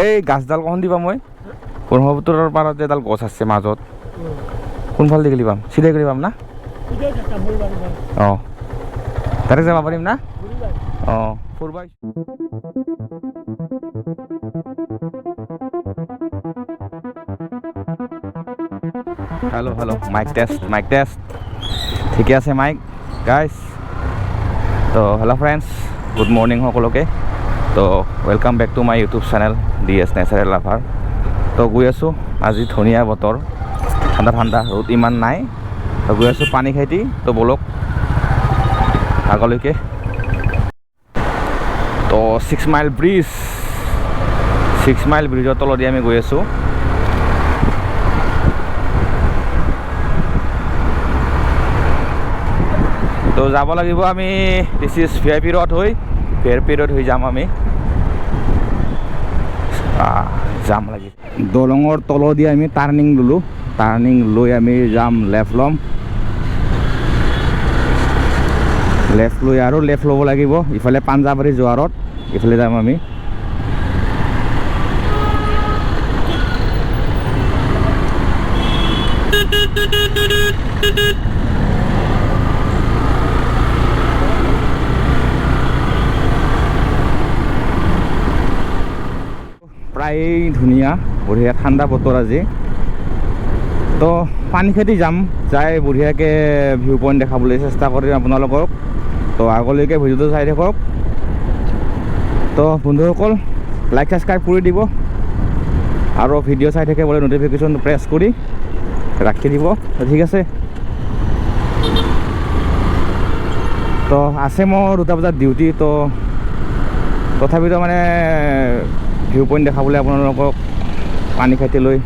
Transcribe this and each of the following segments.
এই গাছডাল কখন দিবা মই ব্ৰহ্মপুত্ৰৰ পাৰত যে এডাল গছ আছে মাজত কোনফালে দি গেলি পাম চিধাই গেলি পাম না অঁ তাতে যাব পাৰিম না অঁ ফুৰবা হেল্ল' হেল্ল' মাইক টেষ্ট ঠিকে আছে মাইক গাইজ তো হেল্ল' ফ্ৰেণ্ডছ গুড মৰ্ণিং সকলোকে তো welcome back to my YouTube channel DS natural lover তো গৈ আছোঁ আজি ধুনীয়া বতৰ ঠাণ্ডা ঠাণ্ডা ৰ'দ ইমান নাই তো গৈ আছোঁ পানী খাইটি তো বলক আগলৈকে তো 6 মাইল ব্ৰিজৰ তলেদি আমি গৈ আছোঁ তো যাব লাগিব আমি দিছ ইজ VIP ৰোড হৈ যাম আমি যাম লাগিব দলঙৰ তলেদি আমি টাৰ্ণিং ল'লোঁ টাৰ্ণিং লৈ আমি যাম লেফ্ট ল'ম লেফ্ট লৈ আৰু লেফ্ট ল'ব লাগিব ইফালে পাঞ্জাবাৰী যোৱা ৰোড ইফালে যাম আমি প্ৰায় ধুনীয়া বঢ়িয়া ঠাণ্ডা বতৰ আজি তো পানী খেতি যাম যাই বঢ়িয়াকৈ ভিউ পইণ্ট দেখাবলৈ চেষ্টা কৰিম আপোনালোকক তো আগলৈকে ভিডিঅ'টো চাই থাকক তো বন্ধুসকল লাইক ছাবস্ক্ৰাইব কৰি দিব আৰু ভিডিঅ' চাই থাকে বোলে নটিফিকেশ্যন প্ৰেছ কৰি ৰাখি দিব ঠিক আছে তো আছে মোৰ 2টা বজাত ডিউটি তো তথাপিতো মানে ভিউ পইণ্ট দেখাবলৈ আপোনালোকক পানী খাইটি লৈ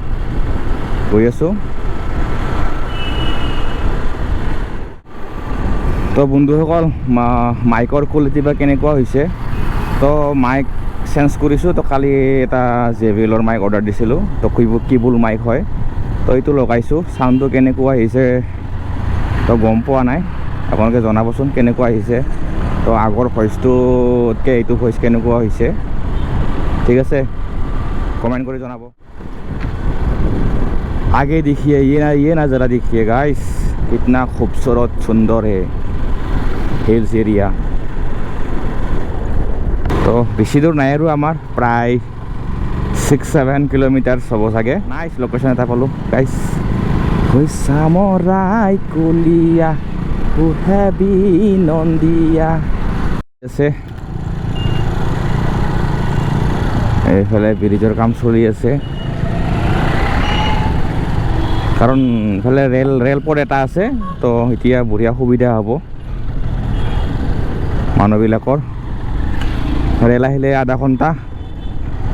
গৈ আছোঁ তো বন্ধুসকল মাইকৰ কোৱালিটি বা কেনেকুৱা হৈছে তো মাইক চেঞ্জ কৰিছোঁ তো কালি এটা JBL মাইক অৰ্ডাৰ দিছিলোঁ তো কিবুল মাইক হয় তো এইটো লগাইছোঁ চাউণ্ডটো কেনেকুৱা আহিছে তো গম পোৱা নাই আপোনালোকে জনাবচোন কেনেকুৱা আহিছে তো আগৰ ভইচটোতকৈ এইটো ভইচ কেনেকুৱা হৈছে ঠিক আছে কমেন্ট করে জানাবো आगे देखिए ये नज़ारा देखिए गाइस कितना खूबसूरत सुंदर है हिल्स एरिया तो बेसि दूर নাই আৰু আমাৰ প্ৰায় 6-7 কিলোমিটাৰ হ'ব চাগে নাইস লোকেশন এটা পালো গাইস হৈছা মৰাই কলিয়া উঠাবি নন্দিয়া আছে এইফালে ব্ৰিজৰ কাম চলি আছে কাৰণ ইফালে ৰেলপথ এটা আছে তো এতিয়া বঢ়িয়া সুবিধা হ'ব মানুহবিলাকৰ ৰেল আহিলে আধা ঘণ্টা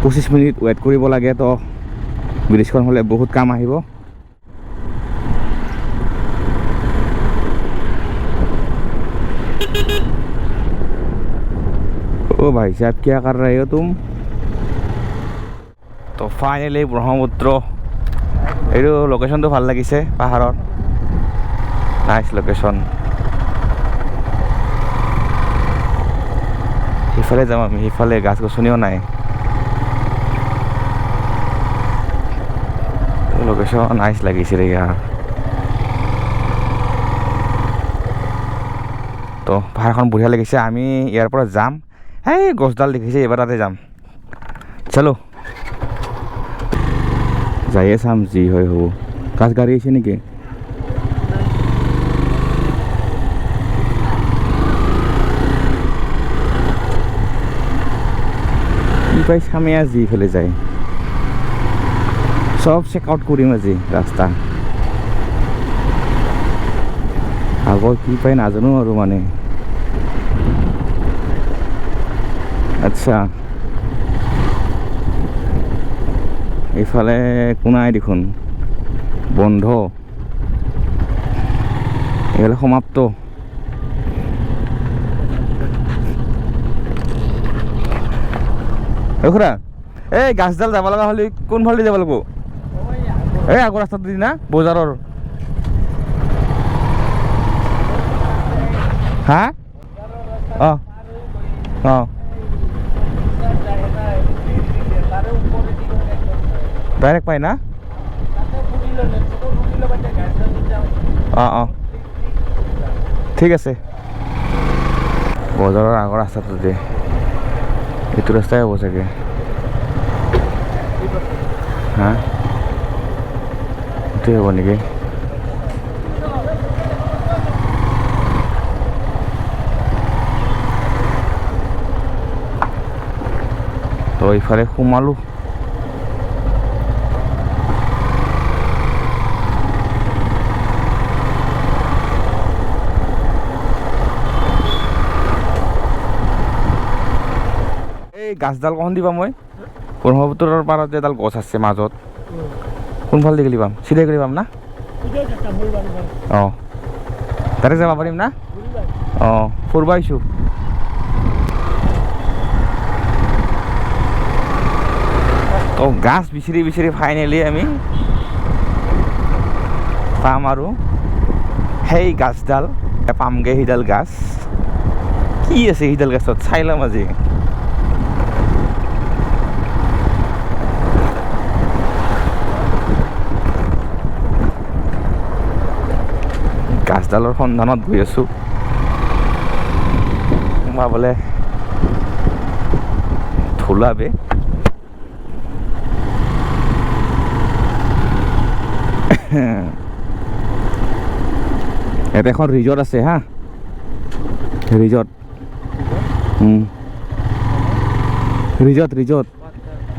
25 মিনিট ৱেইট কৰিব লাগে তো ব্ৰিজখন হ'লে বহুত কাম আহিব ओ भाई साहब क्या कर रहे हो तुम তো ফাইনেলি ব্ৰহ্মপুত্ৰ এইটো লোকেশ্যনটো ভাল লাগিছে পাহাৰৰ নাইস লোকেশ্যন সিফালে যাম আমি সিফালে গাছ গছনিও নাই লোকেশ্যন নাইস লাগিছে ৰে ইয়াৰ তো পাহাৰখন বঢ়িয়া লাগিছে আমি ইয়াৰ পৰা যাম এই গছডাল দেখিছে এবাৰ তাতে যাম চলো যাইয়ে চাম যি হয় হ'ব কাজ গাড়ী আছে নেকি কি পাই চামে আজি ফেলে যায় সব চেক আউট কৰিম আজি ৰাস্তা আগৰ কি পাই নাজানো আৰু মানে আচ্ছা এইফালে কোনাই দেখোন বন্ধ এইফালে সমাপ্ত খুৰা এই গাছডাল যাব লগা হ'লে কোনফালে যাব লাগিব এই আগৰ ৰাস্তাটো দি না বজাৰৰ হা অঁ অঁ ডাইৰেক্ট পাই না অঁ ঠিক আছে বজাৰৰ আগৰ ৰাস্তাটো দে এইটো ৰাস্তাই হ'ব চাগে হা এইটোৱে হ'ব নেকি তো ইফালে সোমালোঁ এই গাছডাল কখন দিবা মই ব্ৰহ্মপুত্ৰৰ পাৰত যে এডাল গছ আছে মাজত কোনফালে দি গেলি পাম চিধাই গেলি পাম না অঁ তাতে যাব পাৰিম না অঁ ফুৰিব আহিছোঁ তো গাছ বিচাৰি বিচাৰি ফাইনেলি আমি পাম আৰু সেই গাছডাল পামগৈ সেইডাল গাছ কি আছে সেইডাল গাছত চাই ল'ম আজি গাছডালৰ সন্ধানত গৈ আছোঁ বোলে ধোলাবে ইয়াতে এখন ৰিজৰ্ট আছে হা ৰিজৰ্ট ৰিজৰ্ট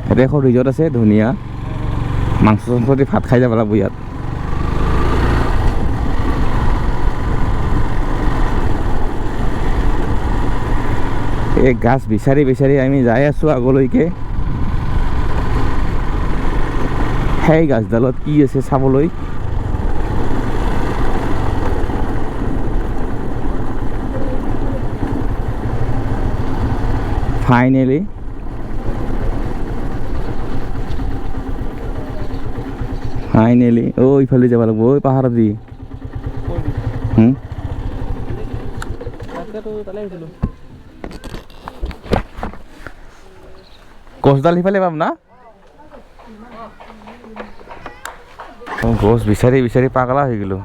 ইয়াতে এখন ৰিজৰ্ট আছে ধুনীয়া মাংস চাংস দি ভাত খাই যাব লাগিব ইয়াত এই গাছ বিচাৰি বিচাৰি আমি যাই আছোঁ আগলৈকে সেই গাছডালত কি আছে চাবলৈ ফাইনেলি ইফালে যাব লাগিব ঐ পাহাৰত দি গছডাল সিফালে পাম না গছ বিচাৰি বিচাৰি পাগলা হৈ গ'লো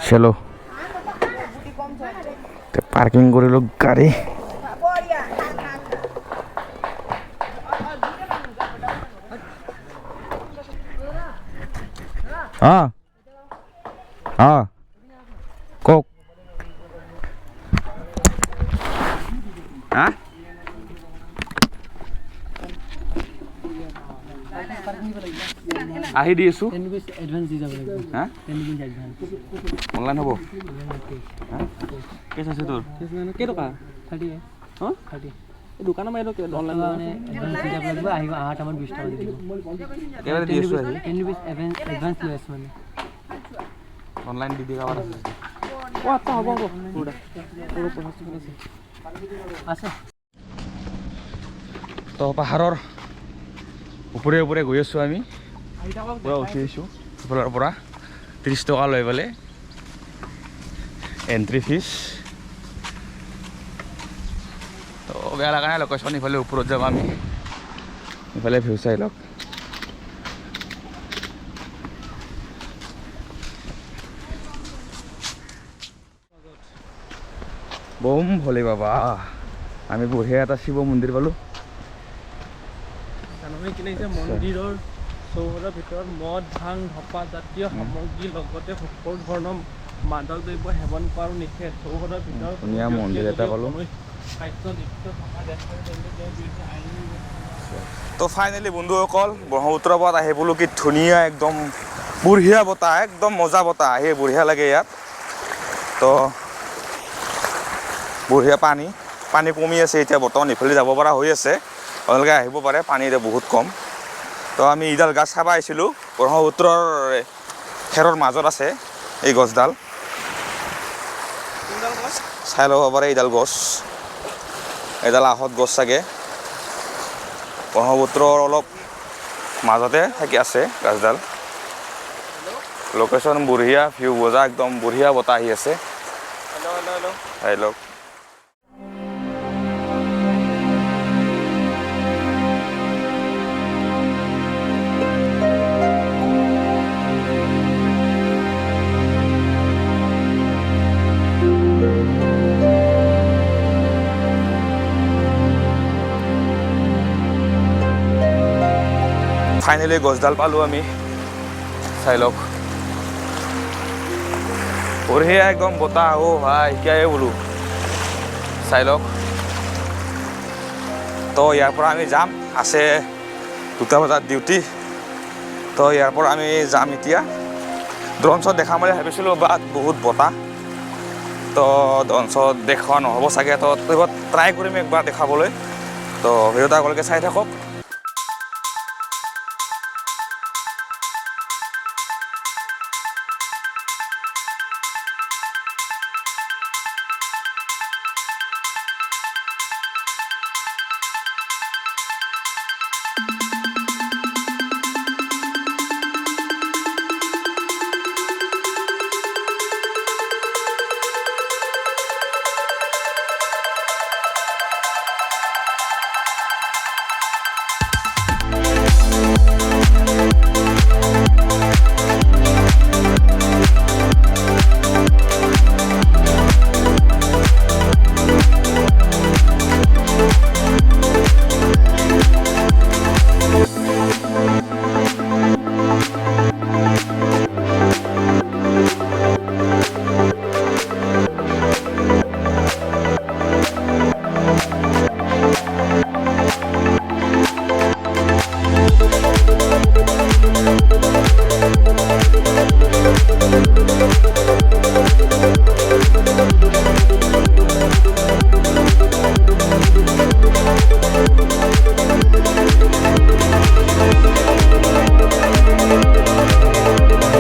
চলো পাৰ্কিং কৰিলোঁ গাড়ী কওক আহি দি আছোঁ অনলাইন হ'ব কেছ আছে তোৰ কেইটকা 30 অঁ 30 দোকানৰ মাৰিলোঁ অনলাইন আহিব অহা টাইমত 20 টকা দিব কেইবাৰে দি আছোঁ আহি 10 rupees এডভান্স লৈ আছোঁ মানে অনলাইন দি দিব আছে অঁ আচ্ছা হ'ব আছে তো পাহাৰৰ ওপৰে ওপৰে গৈ আছোঁ আমি পুৰা উঠি আহিছোঁ ওপৰৰ পৰা 30 টকা লৈ পেলাই এণ্ট্ৰি ফিজ তো বেয়া লগা নাই লোকেশ্যন ইফালে ওপৰত যাম আমি ইফালে ভিউ চাই লওক বম ভলে বাবা আমি বঢ়িয়া এটা শিৱ মন্দিৰ পালোঁ মন্দিৰৰ চৌহদৰ ভিতৰত মদ ভাং ধঁপা জাতীয় সামগ্ৰীৰ লগতে সকলো ধৰণৰ মাদক দ্ৰব্য সেৱন কৰাৰো নিষেধ চৌহদৰ ভিতৰত ধুনীয়া মন্দিৰ এটা পালোঁ তো ফাইনেলি বন্ধুসকল ব্ৰহ্মপুত্ৰৰ পৰা আহি বোলো কি ধুনীয়া একদম বঢ়িয়া বতাহ একদম মজা বতাহ আহি বঢ়িয়া লাগে ইয়াত তো বঢ়িয়া পানী কমি আছে এতিয়া বৰ্তমান ইফালে যাব পৰা হৈ আছে আপোনালোকে আহিব পাৰে পানী এতিয়া বহুত কম তো আমি এইডাল গাছ চাব আহিছিলোঁ ব্ৰহ্মপুত্ৰৰ খেৰৰ মাজত আছে এই গছডাল চাই ল'ব পাৰে এইডাল গছ এডাল আহত গছ চাগে ব্ৰহ্মপুত্ৰৰ অলপ মাজতে থাকি আছে গাছডাল লোকেশ্যন বঢ়িয়া ভিউ বজা একদম বঢ়িয়া বতাহ আহি আছে হেল্ল' ফাইনেলি গছডাল পালোঁ আমি চাই লওক বঢ়িয়া একদম বতাহ ভাই কিয় বোলো চাই লওক তো ইয়াৰ পৰা আমি যাম আছে 2টা বজাত ডিউটি তো ইয়াৰ পৰা আমি যাম এতিয়া ড্ৰোন শ্বট দেখাম বুলি ভাবিছিলোঁ বাট বহুত বতাহ তো ড্ৰোন শ্বট দেখুওৱা নহ'ব চাগে তো ট্ৰাই কৰিম একবাৰ দেখাবলৈ তো ভিডিঅ'টো আগলৈকে চাই থাকক